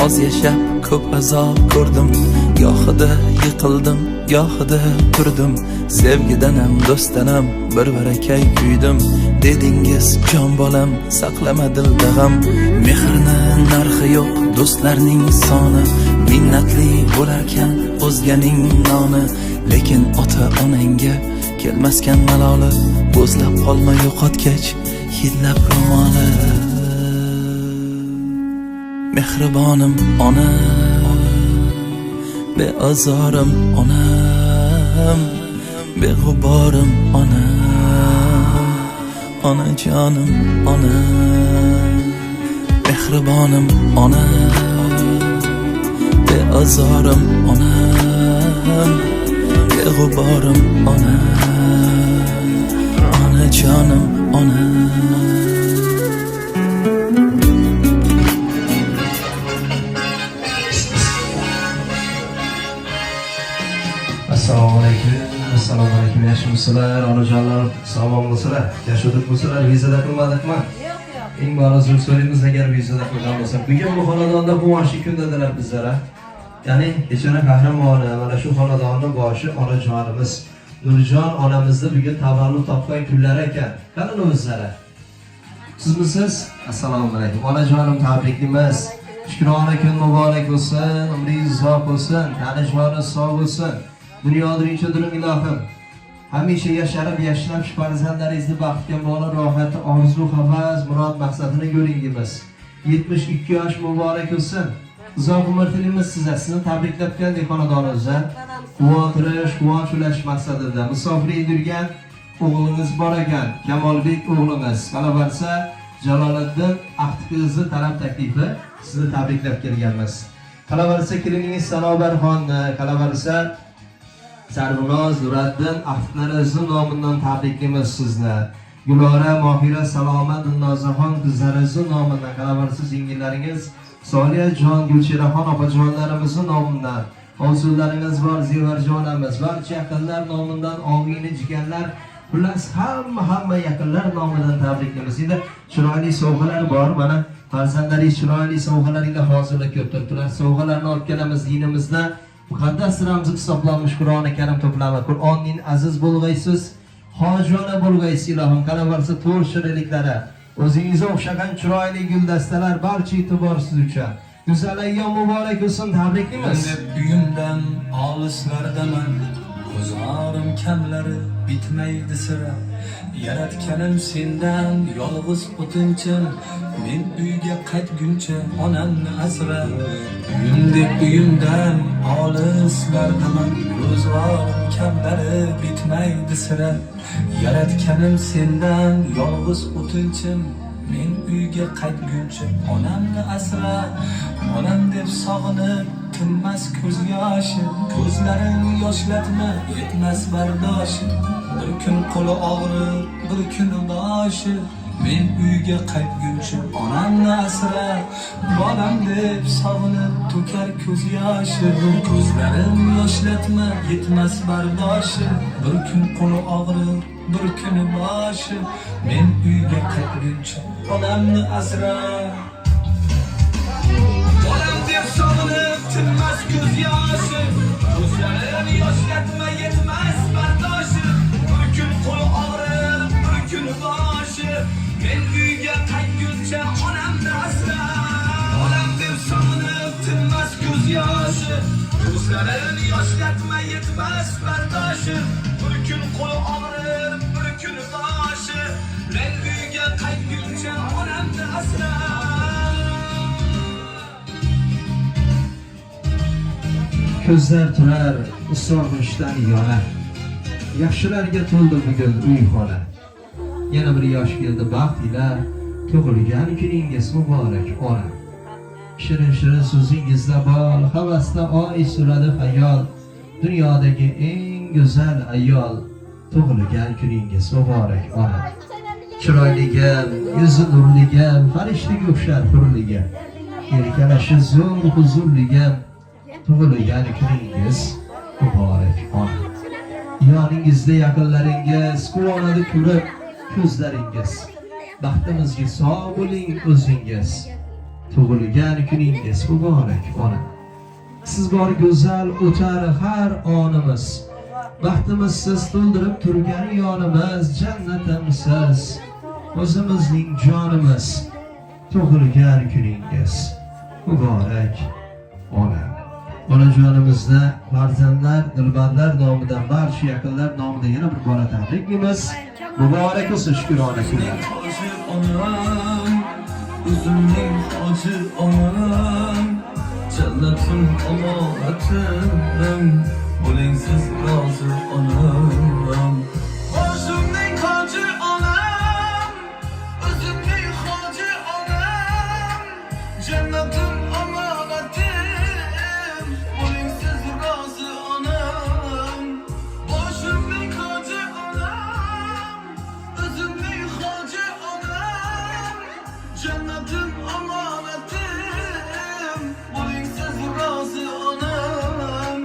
oz yashab ko'p azob ko'rdim. Gohida yiqildim, gohida turdim. Sevgidanam, do'stanam bir barakay kuydim. Dedingiz jon bolam, saqlama dilda g'am. Mehrni narxi yo'q, do'stlarning soni. Minnatli bo'larkan o'zganing noni. Lekin ota-onangga kelmaskan maloli. Bo'zlab qolma yo'qotgach hidlab ro'moli. Mehribonim onam, beazorim onam, beg'uborim onam, onajonim onam. Mehribonim onam, beazorim onam, beg'uborim onam, onajonim onam. Assalomu alaykum, yaxshimisizlar, onajonlar, sog'lom bo'lsalar, yashodib bo'lsalar, vizada qilmadikmi? Eng ba'zida so'raymiz, agar vizada qilgan bo'lsa, bugun bu xonadonda quvonchli kundadilar bizlar. Ya'ni kechana qahramoni, mana shu xonadonning boshi onajonimiz Nurjon onamizni bugun tavallud topgan kunlari ekan. Qani o'zlari? Sizmisiz? Assalomu alaykum. Onajonim tabriklaymiz. Shukrona kun muborak bo'lsin, umringiz uzoq bo'lsin, tanishvoringiz sog' bo'lsin. Dunyoda birinchi durum ilohim. Hamisha yasharib yashnab shu farzandlaringizni baxtga mo'la rohati, orzu, havas, murod maqsadini ko'ringimiz. 72 yosh muborak bo'lsin. Uzoq umr tilaymiz sizga. Sizni tabriklab keldik xonadonimizdan. Quvontirish, quvonch ulash maqsadida musofirga yurgan o'g'lingiz bor ekan, Kamolbek o'g'limiz. Qalabarsa Jaloliddin Aqtiqizni talab taklifi sizni tabriklab kelganmiz. Qalabarsa keliningiz Sanobarxonni, qalabarsa Sarvinoz Nuriddin Aqtiqlaringiz nomidan tabriklaymiz sizni. Gulora, Mohira, Salomat, Nozaxon qizlaringiz nomidan, qalabarsa singillaringiz Soliyajon, Gulchiraxon opajonlarimiz nomidan, ovsullaringiz bor, Zevarjonamiz, barcha yaqinlar nomidan, og'ini jigarlar, xullas hamma yaqinlar nomidan tabriklaymiz. Endi chiroyli sovg'alar bor, mana farzandlaringiz chiroyli sovg'alarga hozirlik ko'p turibdilar. Sovg'alarni olib kelamiz dinimizda. Muqaddas ramzi hisoblanmish Qur'oni Karim to'plami. Qur'onning aziz bo'lg'aysiz, hojona bo'lg'aysiz ilohim. Qalabarsa to'rt shirinliklari, o'zingizga o'xshagan chiroyli guldastalar barcha e'tibor siz uchun. Go'zal ayyom muborak bo'lsin, tabriklaymiz. Uyimdan olislardaman, ko'zlarim kamlari bitmaydi sira. Yaratganim sendan yolg'iz o'tinchim, men uyga qaytguncha onamni asra. Uyimdan olislardaman, ko'zlarim kamlari bitmaydi sira. Yaratganim sendan yolg'iz o'tinchim, men uyga qaytguncha onamni asra. Onam deb sog'inib tinmas ko'z yoshi, ko'zlarim yoshlatma yetmas bardoshi. Bir kun qo'li og'rir, bir kun boshi, men uyga qaytguncha onamni asra. Bolam deb sog'inib to'kar ko'z yoshi, ko'zlarim yoshlatma yetmas bardoshi. Bir kun qo'li og'rir, bir kun boshi, men uyga qaytguncha onamni asra. Bolam deb sog'inib tinmas ko'z yoshi, ko'zlarim yoshlatma yetmas bardoshi. Bir kun qo'li og'rir, bir kun boshi, men uyga qaytguncha onamni asra. Bolam deb sog'inib tinmas ko'z yoshi, ko'zlarim yoshlatma yetmas bardoshi. Bir kun qo'li og'rir, bir kun boshi, men uyga qaytguncha onamni asra. Ko'zlar turar, sog'inchdan yonar. Yaxshilarga to'ldi bugun uy xona. Yana bir yosh keldi baxt ila, tug'ilgan kuningiz muborak ona. Shirin so'zingizda bol, havasda oy suradi xayol. Dunyodagi eng go'zal ayol, tug'ilgan kuningiz muborak ona. Chiroyligim, yuzi nurligim, farishtaga o'xshar hurligim. Erkalashi zo'r huzurligim, tug'ilgan kuningiz muborak ona. Yoningizda yaqinlaringiz quvonadi ko'rib ko'zlaringiz. Baxtimizga sog' bo'ling o'zingiz. tug'ilgan kuningiz muborak ona. Siz bor go'zal o'tar har onimiz. Baxtimizsiz to'ldirib turgan yonimiz, jannatimsiz o'zimizning jonimiz. Tug'ilgan kuningiz muborak ona. Onajonimizni farzandlar, dilbarlar nomidan, barcha yaqinlar nomidan yana bir bora tabriklaymiz. Muborak bo'lsin shukrona kunlar. Hoji onam, o'zimning hoji onam, jannatim omonatim, bo'ling siz rozi onam. Hoshimning hoji onam, o'zimning hoji onam, jannatim omonatim, bo'ling siz rozi onam. Hoshimning hoji onam, o'zimning hoji onam, jannatim omonatim, bo'ling siz rozi onam.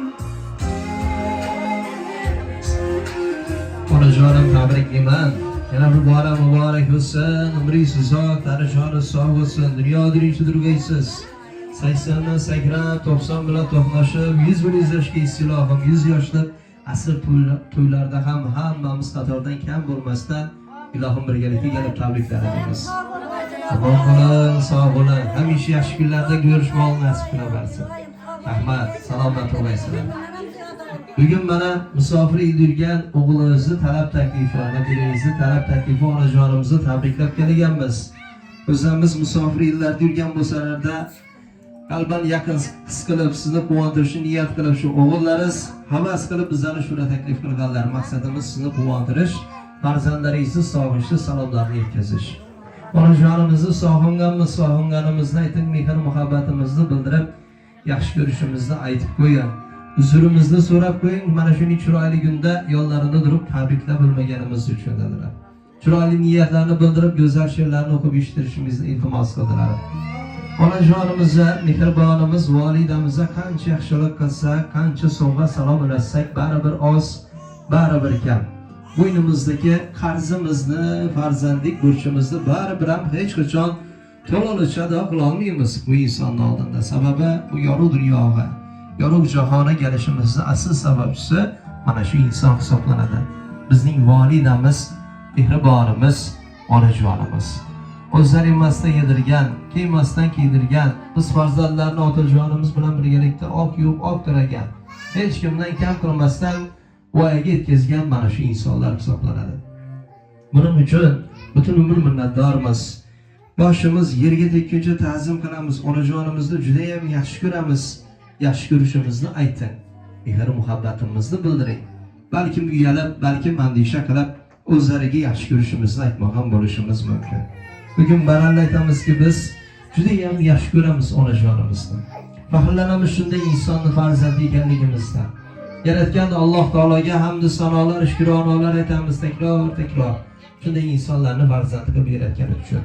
Onajonim tabriklayman. Yana bir bora muborak bo'lsin. Umringiz uzoq, tanijoningiz sog' bo'lsin. Dunyo dirinchi durgaysiz. 80 dan sakrab, 90 bilan to'qnashib, 100 bilan yoshga istilohim, 100 yoshlik asr to'ylarda ham hammamiz qatordan kam bo'lmasdan ilohim birgalikda kelib tabriklar etamiz. Omon bo'ling, sog' bo'ling. Hamisha yaxshi kunlarda ko'rishmoqni nasib qilaversin. Rahmat, salomat bo'lasizlar. Bugun mana musofir yurgan o'g'limizni talab taklifi, nabiramizni talab taklifi onajonimizni tabriklab kelganmiz. O'zimiz musofir yillarda yurgan bo'lsalarda qalban yaqin his qilib, sizni quvontirishni niyat qilib shu o'g'illaringiz havas qilib bizlarni shura taklif qilganlar. Maqsadimiz sizni quvontirish, farzandlaringizni sog'inchli salomlarni yetkazish. Onajonimizni sog'inganimizni ayting, mehr muhabbatimizni bildirib, yaxshi ko'rishimizni aytib qo'ying. Uzrimizni so'rab qo'ying. Mana shuni chiroyli kunda yonlarida turib tabriklab bilmaganimiz uchun dedilar. Chiroyli niyatlarni bildirib, go'zal she'rlarni o'qib eshittirishimizni iltimos qildilar. Onajonimizga, mehribonimiz volidamizga qancha yaxshilik qilsak, qancha sovg'a salom ulatsak, baribir oz, baribir kam. Bo'ynimizdagi qarzimizni, farzandlik burchimizni baribir ham hech qachon to'liqcha ado qila olmaymiz bu insonning oldida. Sababi bu yorug' dunyoga, yorug' jahonga kelishimizning asl sababchisi mana shu inson hisoblanadi. Bizning volidamiz, mehribonimiz, onajonimiz. O'zlari emasdan yedirgan, kiymasdan kiydirgan, biz farzandlarni otajonimiz bilan birgalikda oq yuvib, oq tiragan, hech kimdan kam qilmasdan voyaga yetkazgan mana shu insonlar hisoblanadi. Buning uchun butun umr minnatdormiz. Boshimiz yerga tekkuncha ta'zim qilamiz. Onajonimizni juda ham yaxshi ko'ramiz. Yaxshi ko'rishimizni ayting. Mehr muhabbatimizni bildiring. Balkim uyalib, balkim andisha qilib, o'zlariga yaxshi ko'rishimizni aytmoqam bo'lishimiz mumkin. Bugun baralla aytamizki, biz juda ham yaxshi ko'ramiz onajonimizni. Faxrlanamiz shunday insonni farzandi ekanligimizdan. Yaratgan Alloh taologa hamd sanolar, shukronalar aytamiz takror. Shunday insonlarni farzandi qilib yaratgani uchun.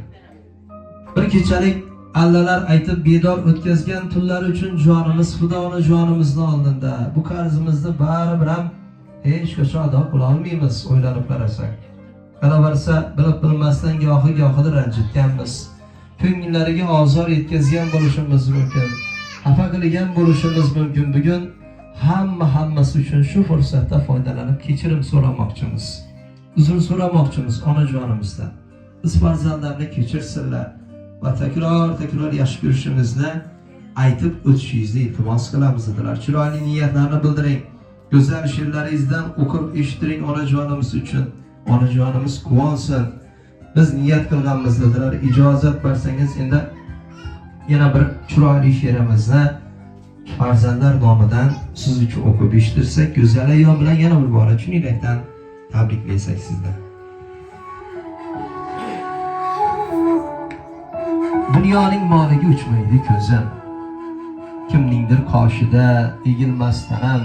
Bir kechalik allalar aytib bedor o'tkazgan tunlar uchun jonimiz fido onajonimizni oldinda. Bu qarzimizni baribir ham hech qachon ado qila olmaymiz, o'ylanib qarasak. Qaraversa, bilib bilmasdan gohi-gohida ranjitganmiz. Ko'ngillariga ozor yetkazgan bo'lishimiz mumkin. Xafa qilgan bo'lishimiz mumkin. Bugun hammasi uchun shu fursatdan foydalanib kechirim so'ramoqchimiz. Uzr so'ramoqchimiz onajonimizdan. Biz farzandlarni kechirsinlar va takror yaxshi ko'rishimizni aytib o'tishingizni iltimos qilamiz dedilar. Chiroyli niyatlarni bildiring. Go'zal she'rlaringizdan o'qib eshittiring onajonimiz uchun. Onajonimiz quvonsin. Biz niyat qilganmiz dedilar. Ijozat bersangiz endi yana bir chiroyli she'rimizni farzandlar nomidan siz uchun o'qib eshittirsak, go'zal ayyom bilan yana bir bora chinakdan tabriklasak sizni. Dunyoning moliga uchmaydi ko'zim. Kimningdir qoshida egilmas tanam.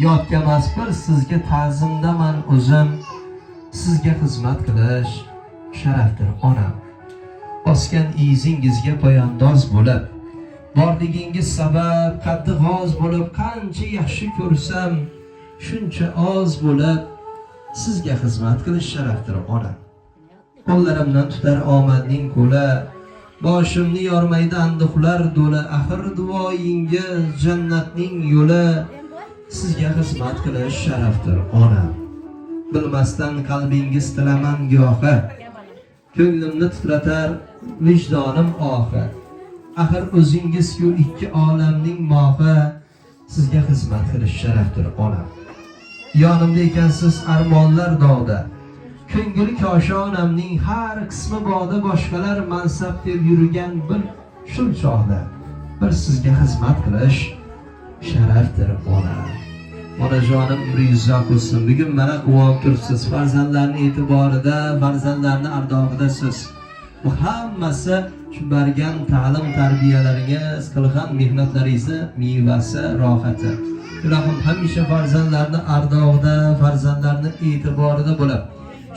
Yotgamas bir sizga ta'zimdaman o'zim. Sizga xizmat qilish sharafdir onam. Bosgan izingizga poyandoz bo'lib, borligingiz sabab qaddi g'oz bo'lib, qancha yaxshi ko'rsam shuncha oz bo'lib, sizga xizmat qilish sharafdir onam. Qo'llarimdan tutar omadning qo'li, Boshimni yormaydi anduhlar do'la, axir duoyingiz jannatning yo'li. Sizga xizmat qilish sharafdir onam. Bilmasdan qalbingiz tilaman gohi, ko'nglimni titratar vijdonim ohi. Axir o'zingiz-ku ikki olamning mohi. Sizga xizmat qilish sharafdir onam. Yonimda ekansiz armonlar dog'da, ko'ngil koshi onamning har qismi boda, boshqalar mansab deb yurgan bir shul chog'da bir sizga xizmat qilish sharafdir onam. Onajonim umringiz uzoq bo'lsin. Bugun mana quvonib turibsiz. Farzandlarning e'tiborida, farzandlarning ardog'ida siz. Bu hammasi shu bergan ta'lim tarbiyalaringiz, qilgan mehnatlaringizni mevasi, rohati. Ilohim hamisha farzandlarning ardog'ida, farzandlarning e'tiborida bo'lib,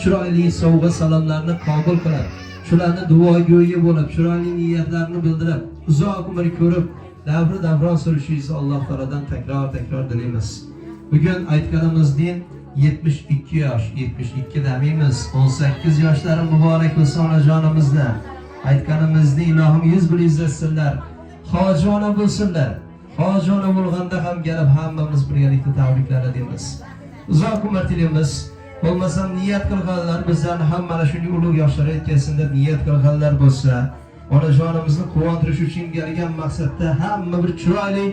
chiroyli sovg'a salomlarni qabul qilib, shularni duogo'yi bo'lib, chiroyli niyatlarni bildirib, uzoq umr ko'rib, davron surishingizni Alloh taolodan takror dilaymiz. Bugun aytganimizdan 72 yosh, 72 demaymiz, 18 yoshlari muborak bo'lsin onajonimizdan. Aytganimizda ilohim 100 bir izlasinlar, hojona bo'lsinlar. Hojona bo'lganda ham kelib hammamiz birgalikda tabriklar deymiz. Uzoq umr tilaymiz. Bo'lmasam niyat qilganlar bizlarni ham mana shunday ulug' yoshlarga yetkazsin deb niyat qilganlar bo'lsa, onajonimizni quvontirish uchun kelgan maqsadda hamma bir chiroyli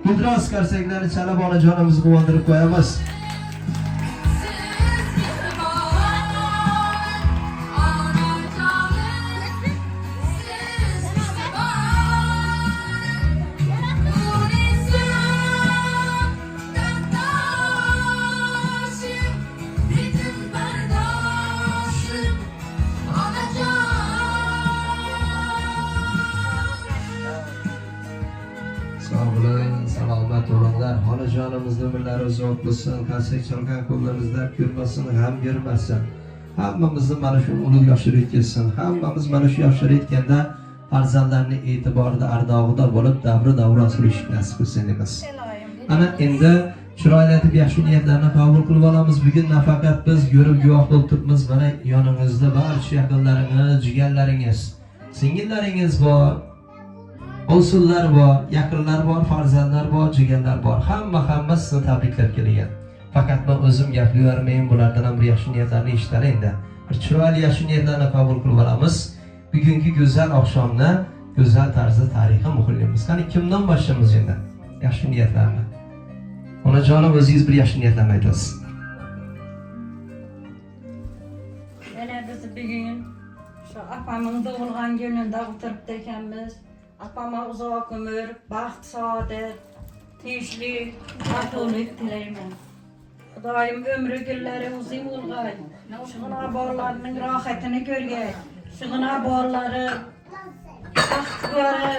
gudros qarsaklarni chalib onajonimizni quvontirib qo'yamiz. Salomat bo'linglar. Onajonimizning umrlari uzoq bo'lsin, qalsak chalgan qo'llarimizdan ko'rmasin, g'am ko'rmasin. Hammamizni mana shu ulug' yoshlarga yetkazsin. Hammamiz mana shu yoshlarga yetganda farzandlarning e'tiborida, ardog'ida bo'lib, davron surish nasib qilsin deymiz. Ana endi chiroyli etib yaxshi niyatlarni qabul qilib olamiz. Bugun nafaqat biz ko'rib guvoh bo'lib turibmiz, mana yoningizda barcha yaqinlaringiz, jigarlaringiz, singillaringiz bor. O'sullar bor, yaqinlar bor, farzandlar bor, jigarlar bor. Hamma sizni tabriklab kelgan. Faqat men o'zim gapiravermayman, bulardan ham bir yaxshi niyatlarni eshitlar endi. Bir chiroyli yaxshi niyatlarni qabul qilib olamiz. Bugungi go'zal oqshomni go'zal tarzda tarixiy muhillaymiz. Qani kimdan boshlaymiz endi? Yaxshi niyatlarni. Onajonim o'zingiz bir yaxshi niyatlarni aytasiz. Mana biz bugun shu opamning tug'ilgan kunida o'tirib ekanmiz. Apama uzoq umr, baxt, saodat, tinchlik, totuvlik tilayman. Xudoyim ömrü günləri uzun bo'lg'ay. Shug'una bolalarning rohatini ko'rgay. Shug'una bolalari baxtgori,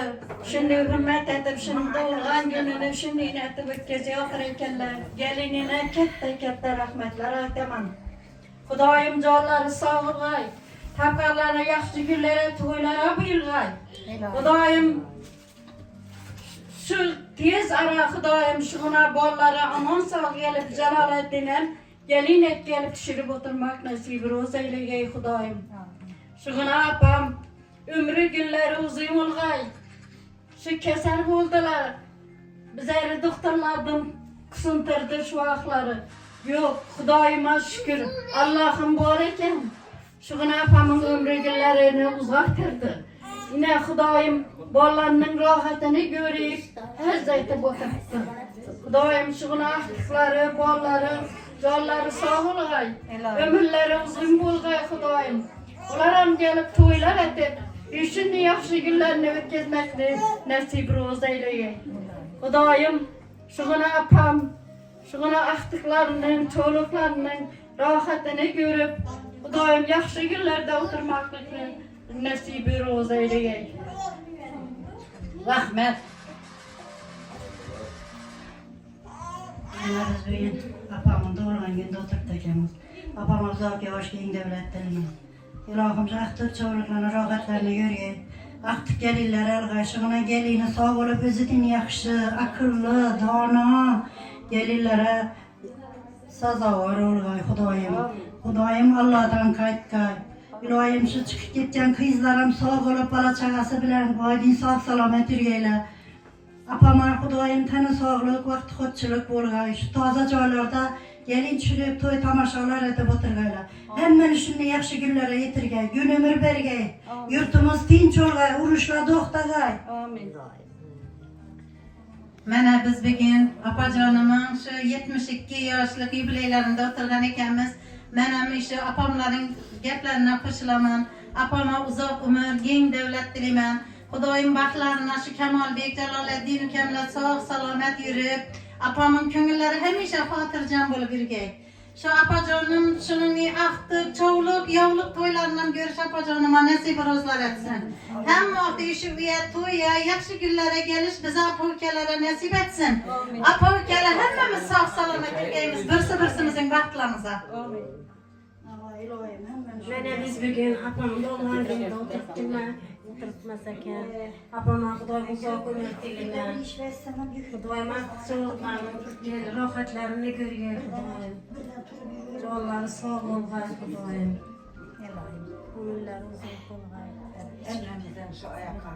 shunday hurmat etib, shunday tug'ilgan kunini shunday etib o'tkazayotir ekanlar. Gelinine katta rahmatlar aytaman. Xudoyim jonlari sog' bo'lg'ay. Taqdirlarni yaxshi kunlara, to'ylara buyurg'ay. Xudoyim şu tez ara Xudoyim shug'una bolalari omon sog' kelib, Jaloliddin gelin kelib tushirib o'tirmoq nasib ro'z aylagay Xudoyim. Shug'una apam umri kunlari uzun bo'lg'ay. Shu kasal bo'ldilar. Bizlarni doktorlardan kusuntirdi shu vaqtlari. Yo'q, Xudoyimga shukr. Allohim bor ekan. Shug'una apamning umri kunlarini uzoqtirdi. Yine Xudoyim bolalarning rohatini ko'rib, hazzaytib o'tiribdi. Xudoyim shug'una ahtiqlari, bolalari, jonlari sog' bo'lg'ay. Ömürleri uzun bo'lg'ay Xudoyim. Ular ham kelib to'ylar etib, shunday yaxshi kunlarni o'tkazmoqni nasib ro'z aylagay. Xudoyim shug'una apam, shug'una ahtiqlarining, cho'liqlarining rohatini ko'rib, Xudoyim yaxshi kunlarda o'tirmoqni nasib ro'z aylagay. Rahmat. Ana biz bugün apamın doğurgan günde oturup ekanmiz. Apam uzoq yosh keng davlatlarni. Ilohim ahtiq cho'liqlarni, rohatlarini ko'rgay. Ahtiq gelinlar alg'ay, shug'una gelini sog' bo'lib, o'zidan yaxshi, aqlli, dono gelinlara sazovor bo'lg'ay Xudoyim. Xudoyim Allohdan qaytgay. İlohim şu çıkıp gitken kızlarım sağ olup bala çağası bilen aydın sağ salamet yürüyeyle. Apamar Xudoyim tana sağlık, vakti xodçılık bolğay. Şu taza joylarda gelin çürüp toy tamaşalar edip oturgayla. Hemen şunu yaxşı günlere yetirgay, gün ömür bergay. Yurtumuz tinç olgay, uruşla doxtagay. Amin. Mana biz bugün apacanımın şu 72 yaşlık yubileylerinde oturgan ekanmiz. Mana şu apamların gaplarına qo'shilaman. Apama uzoq umr, keng davlat tilayman. Xudoyim baxtlarini shu Kamolbek Jaloliddin ukamlar sog' salomat yurib, apamın ko'ngillari hamisha xotirjam bo'lib yurgay. Şu apajonim shuningdek aqtiq, chovliq, yovliq to'ylarini ham ko'rish apajonima nasib rozlar etsin. Hamma vaqt shu uyat to'yga, yaxshi kunlarga kelish biza apa-ukalarga nasib etsin. Apa-ukalar hammamiz sog' salomat yurgaymiz, birsi-birsimizning baxtlarimizga. Amin. İlohim hemen şu. Mana biz bugun apamni o'g'lon günida o'tiribdimi? O'tiribmas ekan. Apamga Xudoy uzoq umr tilayman. Xudoyim aql-sog'liqlarni, rohatlarini ko'rgay Xudoyim. Jonlari sog' bo'lg'ay Xudoyim. Umrlari uzoq bo'lg'ay. Hamamizdan shu oyoqqa.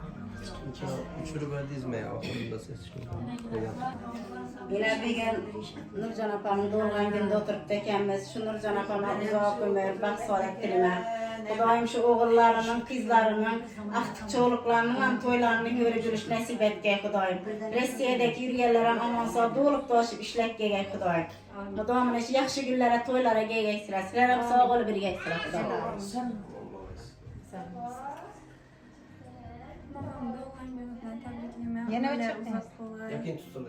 Uçurup verdiyizmi ya? Okulunda ses çıkıyor. Yine bir gün Nurcan apamın doğurgan günde oturup ekanmiz. Şu Nurcan apama uzoq ömür, baxt sağlık tilayman. Xudoyim şu oğullarının, kızlarının, aqtiq çoğuluklarının toylarını görüp yürüş nasip etgay Xudoyim. Rossiyadagi yurganlarim omon sog' to'liq toshib ishlab kelgay Xudoyim. Xudoyim mana shu yaxshi kunlara, to'ylara kelgaysizlar. Sizlar ham sog' bo'lib birgaysizlar Xudoyim. Yana o'chirdi. Yakin tutun.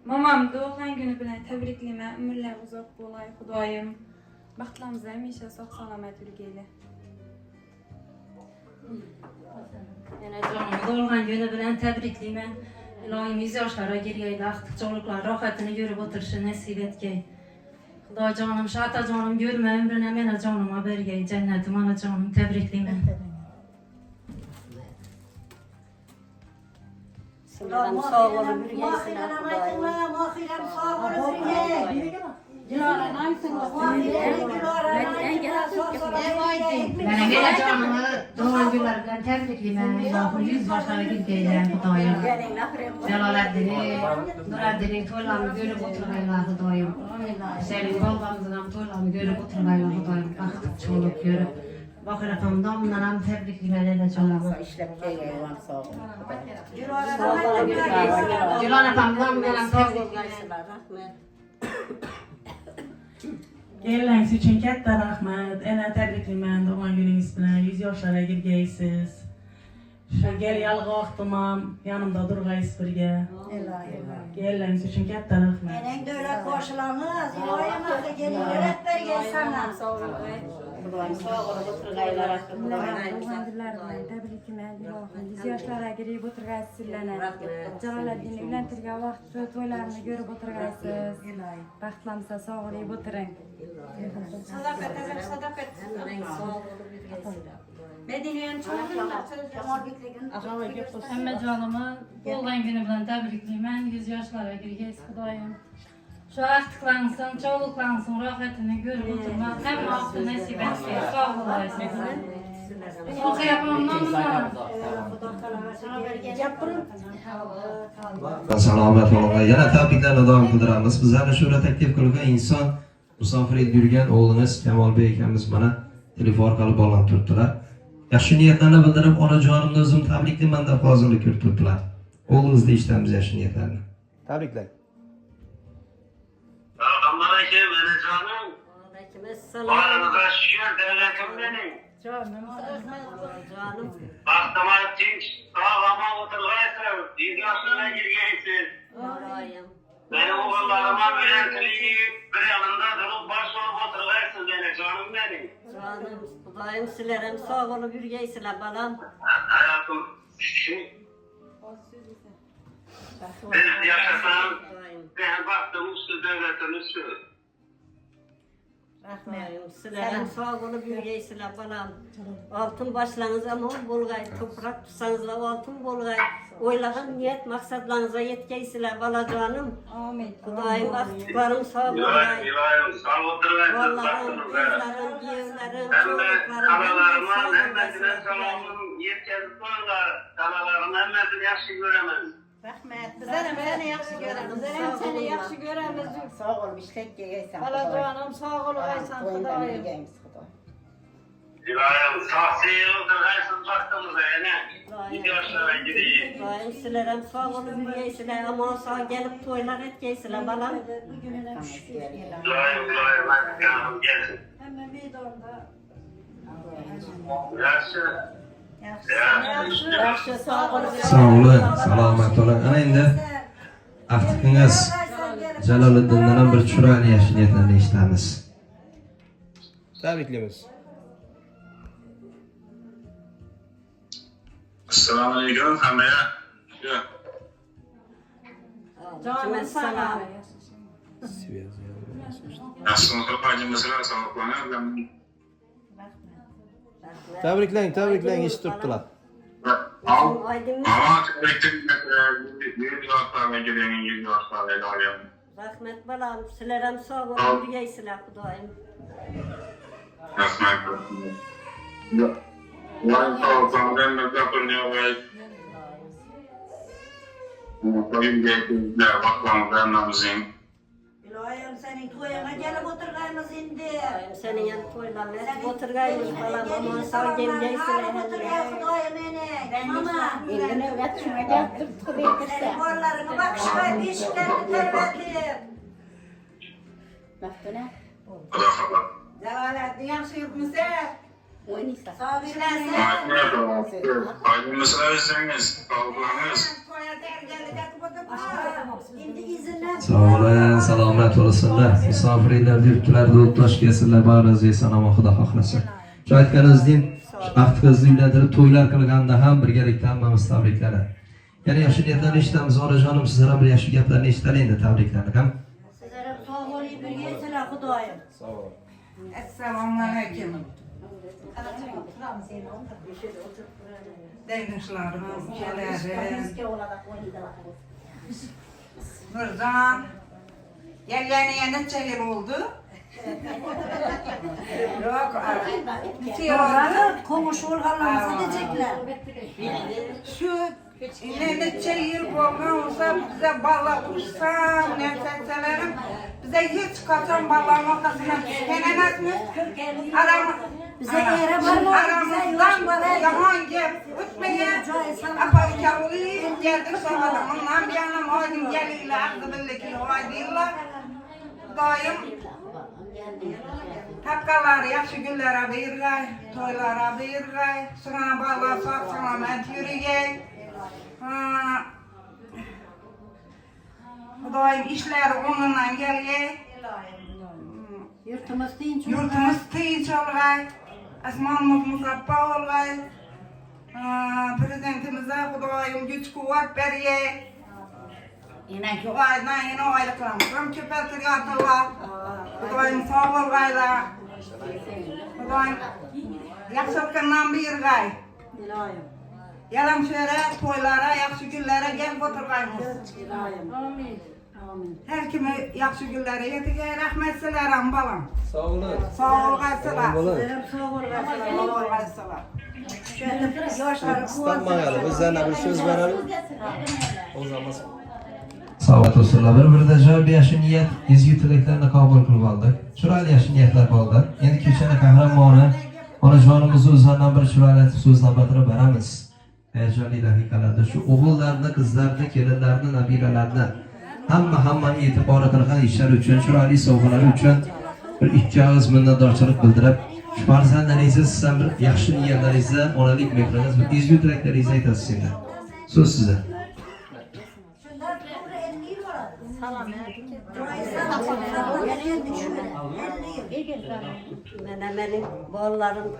Mamam doğulan günü bilen tebriklayman. Ömürler uzoq bo'lay Xudoyim. Baxtlarimiz hamisha sog' salomat yurgayli. Yana canımı doğurgan günü bilen tebriklayman. Ilohim 100 yoshlarga kirgayda aqtiq chog'liqlar rohatini ko'rib o'tirishi nasib etgay. Xudo jonim, shu otajonim ko'rma umrini mena jonimga bergay. Jannatim onajonim tebriklayman. Sizlarni sog' bo'lib birgaysizlar Xudoyim. Muhirem sağ olup yürüyelim. Diloran aytsinlar. Mana mena jonimni doğum günleri bilan tabriklayman. Ilohim 100 yoshlarga kirgaylar Xudoyim. Jaloliddin, Nuriddin to'ylarini ko'rib o'tirgaylar Xudoyim. Senin bolgamizdan ham to'ylarini ko'rib o'tirgaylar Xudoyim. Aqtiq cho'lib ko'rib. Bakır efendim damından hem tebrikler edeceğim. İşlep kelgan sog' Cilan efendim damından hem tebrikler. Geliniz için katta rahmat. Ena tebriklayman doğum gününüz bilan 100 yoshlarga kirgaysiz. Shu gel yalg'oqtimam, yanımda durgaysiz birga. Geliniz için katta rahmat. Mening davlat boshlig'imiz ilohim haqqa gelinlar bergay sana. Xudoyim sog' bo'lib o'tirgaylar Xudoyim. Doğulan günler bilen tebriklayman. Ilohim 100 yoshlarga kirib o'tirgaysiz sizlarni. Jaloliddin uylantirgan vaqtda to'ylarini ko'rib o'tirgaysiz. Baxtlarimizda sog'lik o'tiring. Hamma jonimni bo'lgan kuni bilan tabriklayman. 100 yoshlarga kirgaysiz Xudoyim. Shu aqtiqlansin, cho'g'liqlansin, rohatini ko'rib o'tirman. Hamma vaqti nasib etsin. Sog' bo'laysiz. Salomat bo'linglar. Yana tabriklarni davom ettiramiz. Bizlarni shura taklif qilgan inson musofirlik yurgan o'g'limiz Kamolbek akamiz mana telefon orqali bog'lanib turibdilar. Yaxshi niyatlarni bildirib, onajonimni o'zim tabriklayman deb hozirlik ko'rib turibdilar. O'g'limizni eshitamiz yaxshi niyatlarni. Tabriklar. Selamünaleyküm Enecanım. Varınıza şükür devletim benim. Baktıma tinç, sağlama oturgaysın, izgasına girgeysin. Benim oğullarıma bilentiliyip bir yanında durup baş olup oturgaysın Enecanım benim. Canım, Xudoyim sizlarım sağ olup yurgaysizlar balam. Hayatım, biz yaşasam, ben baktım üstü devletin üstü. Rahmet. Sizlerin sağ olup yürüyeysizler balam. Altın başlarınıza ama bolgay, toprak tutsanız da altın bolgay. Oylağın niyet maksatlarınıza yetkeysiler balacanım. Amin. Kudayım baktıklarım sağ İlahi, bolgay. ilahim, sağ oturuversin, Vallahi baktınız. kızlarım, yevlerim, Hem de çocuklarım. kanalarıma hepsi hemmesine sağ olasınlar. selamım yetkazıp koyarlar. Kanalarım hemmesini yaxşı göremez. Rahmet. Bizlerim seni yaxşı göremiz. Bizlerim seni yaxşı göremiz. Sağ ol, işlek geysen. Balacanım sağ ol aysan Xudayım. İlahim, sağ seyirlidir, hersiz baktığımızda yine. Gidiyorlar gideyim. Kudayım sizlerim sağ olup yürüyeysizler ama sağ gelip toylar etkeysiler balam. İlahim, hadi canım gelsin. Hemen bir de orada. Yaxşı. Yaxşı sağ ol. Sağ olun, salomat olun. Ana endi aftiqingiz Jaloliddindan ham bir chiroyli yaxshi niyatlarni eshitamiz. Tabriklaymiz. Assalomu alaykum hammaga. Canım sana. Yaxshimi hojimizlar sog'liqlanib. Tabriklang, eshitib turibdilar. Aydın Ama büyük yaşlarına gidenin 100 yaşlarına ilerleyen. rahmet balam sizlerim sağ olup yürüyeysizler Kudayım. Rahmet olsun. Ben sağ olsam ben de kapırnıyor ve koyun geçtiğinde bakmamızdan namazın. İlahim senin toyuna gelip oturgayımız indi. Kudayım senin yan toylarına hep oturgaymış balam ama sağ geleceksizler hem de. Mama. Eline öğretime geldim. Senin kollarını bakışma bir işlerini terbiyetliyim. O da kapat. Celalettin yaxşı yurtmusun. Sağ olasın. Aydınlısı özlemiz, sağlıklarınız. Koya tergeli yatıp oturup. Şimdi izinle. Sağ olun, salomat olasınlar. Musofirlar yurtlarda o'tlash kelsinlar, bag'ringizga salom Xudo xohlasa. Shu aytganingizdek, vaqtingizni uylantirib to'ylar qilganda ham birgalikda hammamiz tabriklanadi. Yana yaxshi niyatlarni eshitamiz. Onajonim, sizlar ham bir yaxshi gaplarni eshitaylik endi, tabriklarni ham. Sizlere sağ olayım bir geçsene Xudayım. Sağ olun. Assalomu alaykum. Dengişlerim, ülkelerim. Nurcan. Gelgeniye neçe yıl oldu? Yok, neçe yıl oldu? Yoranı komşu olganlarımıza diyecekler. Şu neçe yıl olgan olsa bize balla uçsam, nefeselerim, bize hiç kaçan balların ortasına düşkenemezmiş. Bize yere varlar, Aramızdan yaman gel, ötmeye, aparkarlıyım, geldik sonra ondan bir yanım oydum geliyle, aklı birlikli oyduyla. Dayım, takkalar yaxşı günlere bir gay, toylara bir gay, sonra balla sağ salamet yürüyey. Dayım işleri onunla geliyey. Yurtumuz dinç. Yurtumuz tinç olgay, asmanımız musabba olgay, prezidentimize Xudayım güç kuvvet beriyey. Yine ki aydan yine aylıklarımızdan köpeltiriyatırlar. Xudayım sağ olgaylar. Xudayım yaxşılıkından bir gay. Yalan şöyle toylara, yaxşı günlere gel oturgayımız. Amin. Her kimi yaxşı günlere yetigey rahmet silerim balam. Sağ olun. Sağ olgaysalar. Sağ olun. Sağ olgaysalar. Istanmagali, o'zlariga bir so'z beradi. O'zimiz. Salomat bo'lsinlar. Bir-birida ajoyib yaxshi niyat, ezgu tilaklarni qabul qilib oldik. Chiroyli yaxshi niyatlar bo'ldi. Endi kechani qahramoni onajonimizni o'zlaridan bir chiroyli so'zlab bitirib beramiz. Hayajonli daqiqalarda shu o'g'illarni, qizlarni, kelinlarni, nabiralarni hammani e'tibori qilgan ishlar uchun, chiroyli sovg'alar uchun bir ikki og'iz minnatdorchilik bildirib, shu farzandlaringizni sizdan bir yaxshi niyatlaringizni, onalik mehringiz, bir ezgu tilaklaringizni aytasiz endi. So'z sizda. Menemenin bolların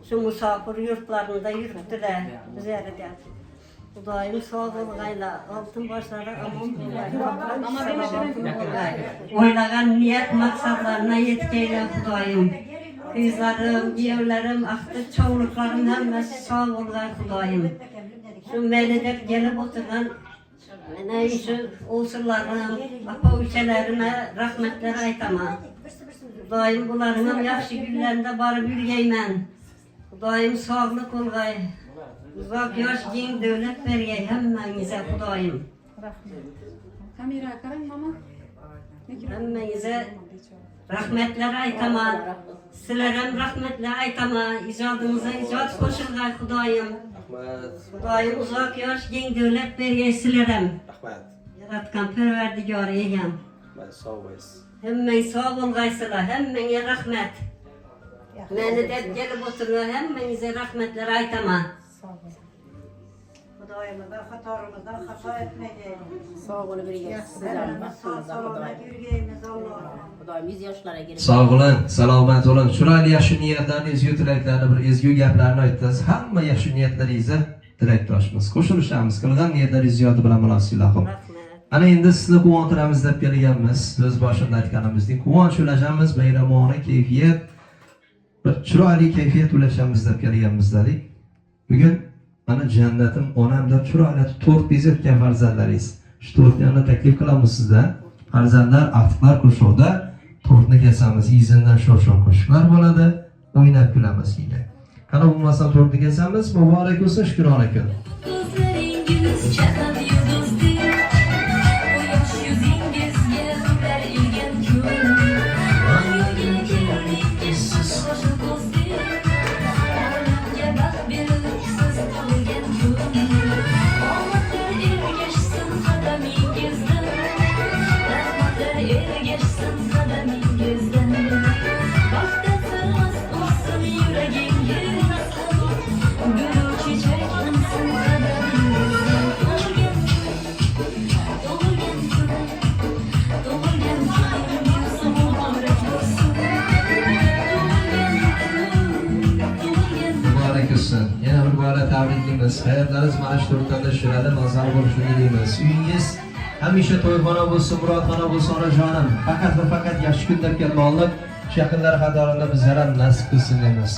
şu misafir yurtlarında yürüttüler. Üzerinde. Kudayım sağ olgayla, altın başları aman bulgay. Oylagan niyet maksatlarına yetkeyle Kudayım. Kızlarım, evlerim, aktı çoğuluklarım hemmesi sağ olgay Kudayım. Şu meleder gelip oturan ne işi olsunlarım, apa ülkelerime rahmetler aytama. Kudayım bularının yaxşı günlerinde barı bürgeymen. Kudayım sağlık olgay. Uzak yaş gen devlet bergey hemmenize Kudayım. Kamera qarang mama. Hemmenize rahmetler aytama. Sizlerem rahmetler aytama. İcadınıza icad koşulgay Kudayım. Kudayım uzak yaş gen devlet bergey sizlerem. Yaratkan perverdigar egem. Hemmen sağ olgaysılar, hemmenge rahmet. Meni dep gelip oturuyor, hemmenize rahmetler aytama. Kudayımızdan, hatarımızdan hata etmeyeceğiz. Sağ olun bir Kudayım 100 yaşlara girip. Sağ olun, salomat olun. Chiroyli yaxshi niyatlarni, ezgu tilaklarni, bir ezgu gaplarni aytdingiz. Hamma yaxshi niyatlaringizga tilakdoshmiz. Qo'shilishamiz. Qilgan niyatlaringiz ziyodi bilan munosib ilohim. Ana endi sizni quvontiramiz deb kelganmiz. Biz boshida aytganimizdek, quvonch ulashamiz, bayramona kayfiyat, bir chiroyli kayfiyat ulashamiz deb kelganmiz dedik. Bugun mana jannatim onam deb chiroyli to'rt bezatgan farzandlaringiz. Shu to'rtlarni taklif qilamiz sizdan. Farzandlar aktivlar qo'shuvda to'rtni kesamiz. Izindan sho'rshon qo'shiqlar bo'ladi. O'ynab kulamiz keyin. Qani bo'lmasa to'rtni kesamiz. Muborak bo'lsin, shukrona kun. Yana bir bora tabriklaymiz. Hayotlaringiz mana shu to'rtlarda shirada mazar bo'lishini tilaymiz. Uyingiz hamisha to'yxona bo'lsin, murodxona bo'lsin, onajonim. Faqat va faqat yaxshi kun deb kelmoqlik, shu yaqinlar qatorida bizlar ham nasib qilsin deymiz.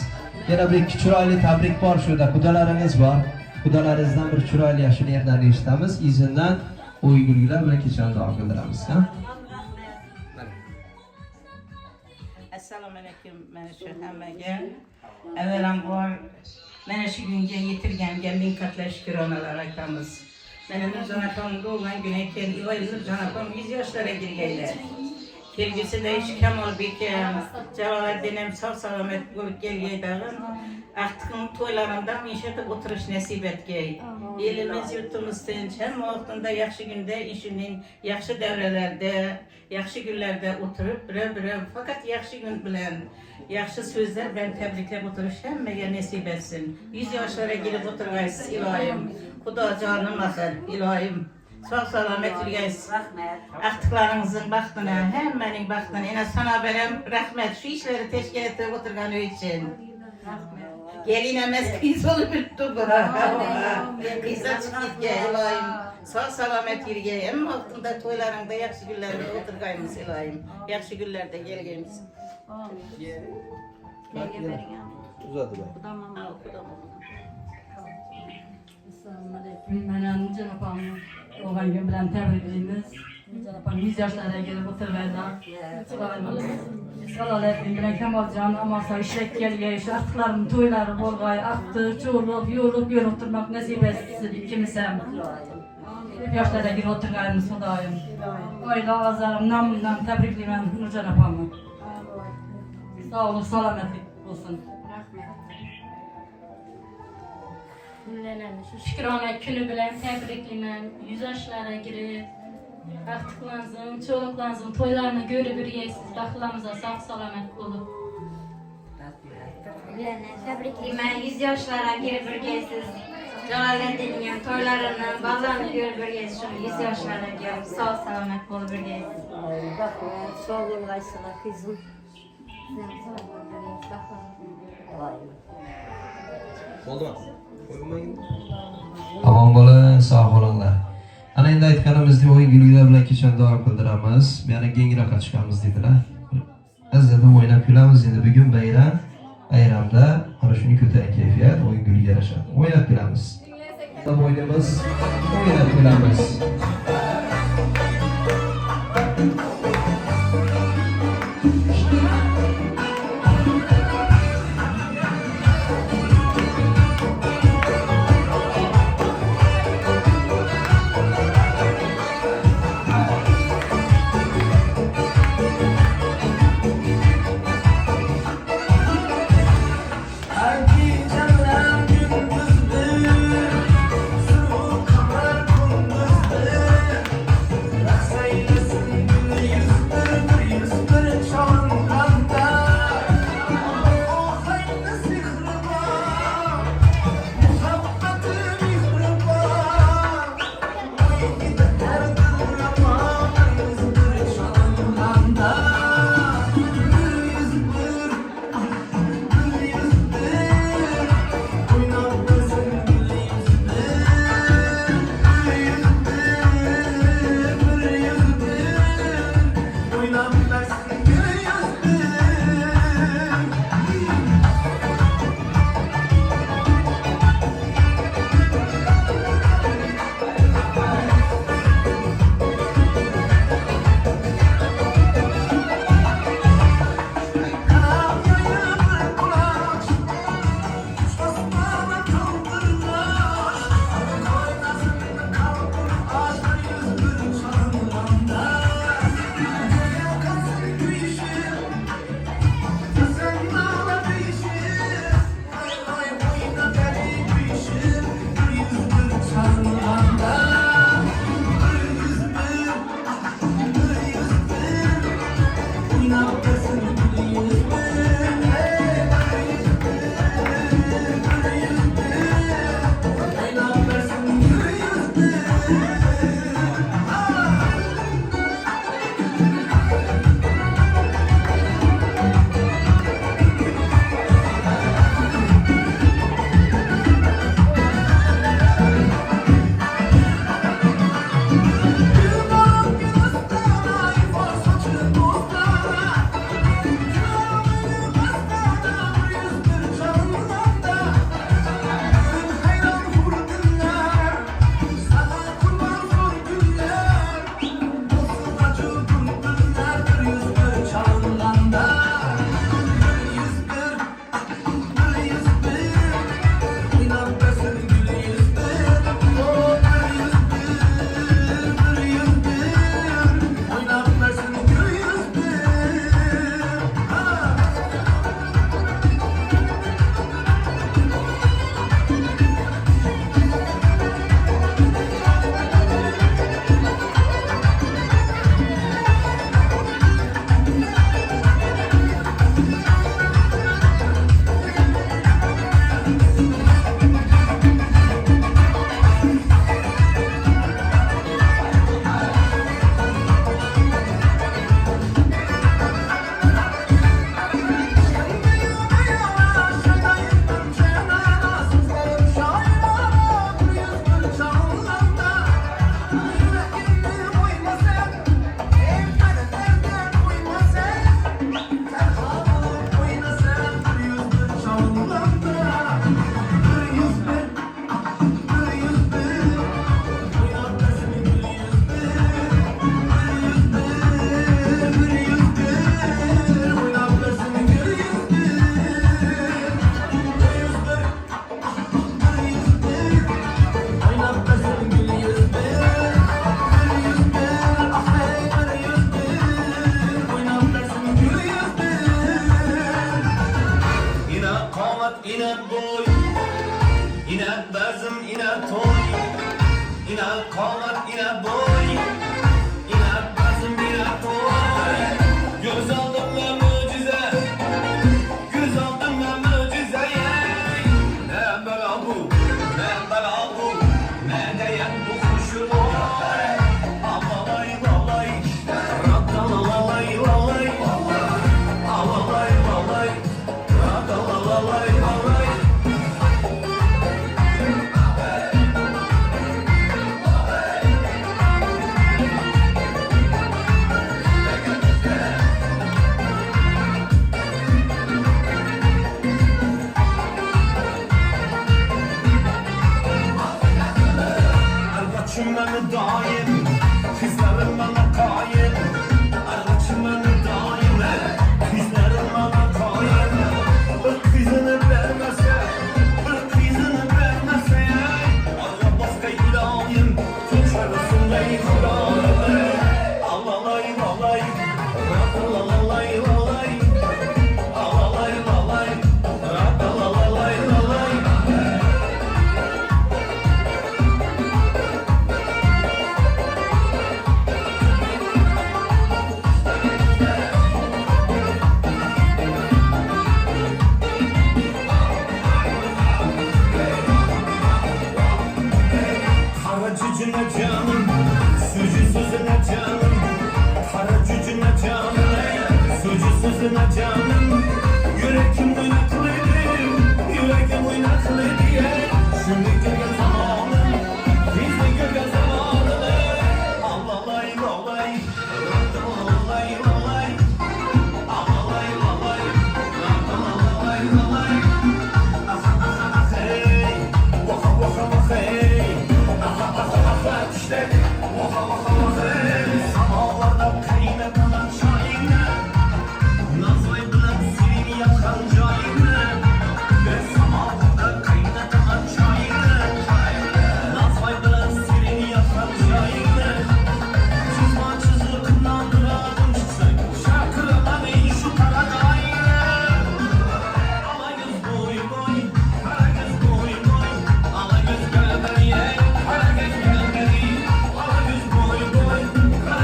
Yana bir ikki chiroyli tabrik bor shuda. Xudolaringiz bor. Xudolaringizdan bir chiroyli yaxshi niyatlarni eshitamiz. Izindan o'y-kulgular bilan kechani duo qildiramiz, ha? Assalomu alaykum, mana shu hammaga. Avvalambor mana shu kunga yetirganga ming qatlab shukronalar aytamiz. Mana Nurjon opam tug'ilgan kuni ekan, iloyim Nurjon opam 100 yoshlarga kirganlar. Kelgusida shu Kamolbek ham, Jaloliddin ham sog' salomat bo'lib kelgaydig'in. Aqtiqning to'ylarida meshatib o'tirish nasib etgay. Elimiz yurtimiz tinch, hamma vaqtida yaxshi kunda, ishining yaxshi davralarda, yaxshi kunlarda o'tirib, bir faqat yaxshi kun bilan, yaxshi so'zlar bilan tabriklab o'tirish hammaga nasib etsin. 100 yoshlarga kelib o'tirgaysiz iloyim. Xudo jonim axir iloyim. Sog' salomat yurgaysiz. Rahmat. Aqtiqlaringizning baxtini, hammaning baxtini yana sana berem rahmat. Shu ishlarni tashkil etib o'tirgani uchun. Rahmat. Gelin emas qiz bo'lib yuribdi bura. Qizlar chiqib iloyim. Sog' salomat yurgay. Hamma vaqtida to'ylaringda yaxshi kunlarda o'tirgaymiz iloyim. Yaxshi kunlarda kelgaymiz. Uzatib. Assalomu alaykum. Mana Nurjon opamni tug'ilgan kun bilan tabriklaymiz. Nurjon opam 100 yoshlarga kelib o'tirganlar. Jaloliddin bilan Kamoljon amosa ishlab kelgan, shu aqtiqlarimni to'ylari bo'lg'ay, aqti, cho'lib, yo'lib, yo'lib turmak nasib etsin ikkimiz ham. Yoshlarga kelib o'tirganimiz Xudoyim. Oila a'zolarim nomidan tabriklayman Nurjon opamni. Sağlık, selametlik olsun. Şükrana günü bilen tebriklimen, 100 yaşlara girip, aktıklansın, çoluklansın, toylarını görüp yürüyesiz, bakılamıza sağ selamet olup. Tebriklimen, 100 yaşlara girip yürüyesiz, Jaloliddin'in toylarını, bazılarını görüp yürüyesiz, 100 yaşlara girip sağ selamet olup yürüyesiz. Sağ olun gaysılar kızım. Oldu mu? Omon bo'ling, sog' bo'linglar. Ana endi aytganimizdek o'yin kulgilar bilan kechani davom qildiramiz. Yana kengroqqa chiqamiz dedilar. Aslida o'ynab kulamiz endi bugun bayramda mana shunday ko'tarin kayfiyat o'yin kulgiga yarashadi. O'ynab kulamiz. O'ynaymiz, o'ynab kulamiz. Gündüzdür, su kamar kunduzdur. sana canım. Yüreğim oynaklıydı, yüreğim oynaklıydı. Şimdi gölge zamanım, biz de gölge zamanını. Alalay lalay, lalay lalay. Alalay lalay, lalay lalay. Hey, vaka vaka vaka hey. Aha aha aha işte, vaka vaka vaka hey. Samalarda kaynatılan çayını, Nazvay bilen seni yakan cayını. Ve samalarda kaynatılan çayını, Nazvay bilen seni yakan cayını. Çizma çizgimden duradım çıksın, şarkıdan ey şu karadayını. Ala göz boy boy, kara göz boy boy. Ala göz gel beri, kara göz gel beri. Ala göz boy boy, kara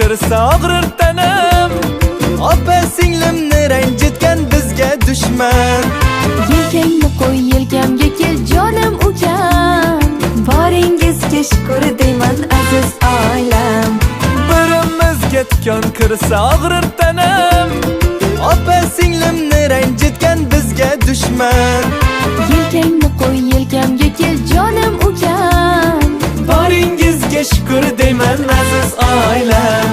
kirsa og'rir tanam. Opa singlimni ranjitgan bizga dushman. Yelkangni qo'y, yelkamga kel jonim ukam. Boringizga shukr deyman aziz oilam. Birimizga tikon kirsa og'rir tanam. Opa singlimni ranjitgan bizga dushman. Yelkangni qo'y, yelkamga kel jonim ukam. Boringizga shukr deyman aziz oilam.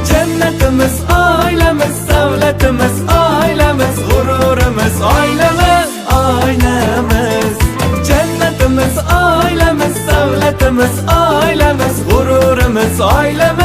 Jannatimiz oilamiz, savlatimiz oilamiz, g'ururimiz oilamiz, oilamiz. Jannatimiz oilamiz, savlatimiz oilamiz, g'ururimiz oilamiz.